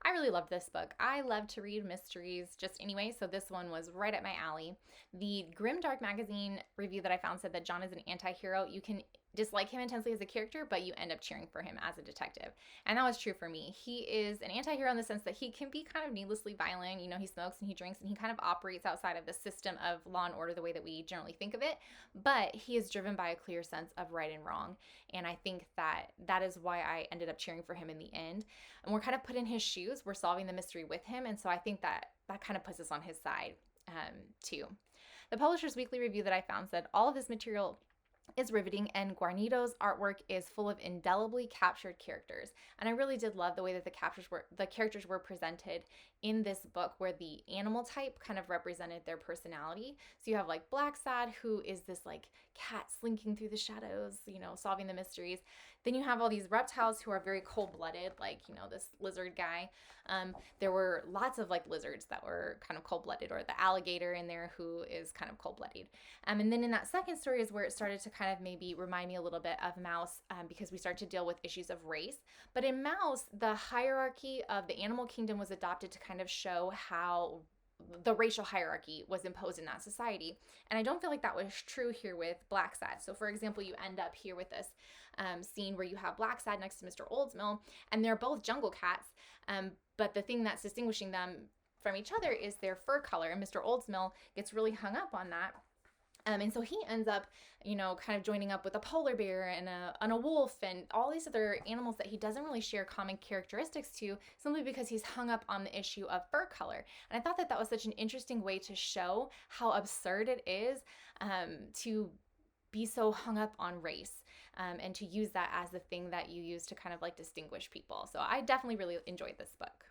I really loved this book. I love to read mysteries just anyway, so this one was right up my alley. The Grimdark magazine review that I found said that John is an anti-hero. You can dislike him intensely as a character, but you end up cheering for him as a detective. And that was true for me. He is an anti-hero in the sense that he can be kind of needlessly violent. You know, he smokes and he drinks and he kind of operates outside of the system of law and order the way that we generally think of it, but he is driven by a clear sense of right and wrong. And I think that that is why I ended up cheering for him in the end. And we're kind of put in his shoes. We're solving the mystery with him. And so I think that that kind of puts us on his side too. The Publisher's Weekly review that I found said all of this material is riveting, and Guarnido's artwork is full of indelibly captured characters. And I really did love the way that the characters were presented in this book, where the animal type kind of represented their personality. So you have like Blacksad, who is this like cat slinking through the shadows, you know, solving the mysteries. Then you have all these reptiles who are very cold-blooded, like, you know, this lizard guy. There were lots of like lizards that were kind of cold-blooded, or the alligator in there who is kind of cold-blooded. And then in that second story is where it started to kind of maybe remind me a little bit of Mouse, because we start to deal with issues of race. But in Mouse, the hierarchy of the animal kingdom was adopted to kind of show how the racial hierarchy was imposed in that society. And I don't feel like that was true here with Blacksad. So for example, you end up here with this scene where you have Blacksad next to Mr. Oldsmill, and they're both jungle cats. But the thing that's distinguishing them from each other is their fur color. And Mr. Oldsmill gets really hung up on that. And so he ends up, you know, kind of joining up with a polar bear and a wolf and all these other animals that he doesn't really share common characteristics to, simply because he's hung up on the issue of fur color. And I thought that that was such an interesting way to show how absurd it is to be so hung up on race, and to use that as the thing that you use to kind of like distinguish people. So I definitely really enjoyed this book.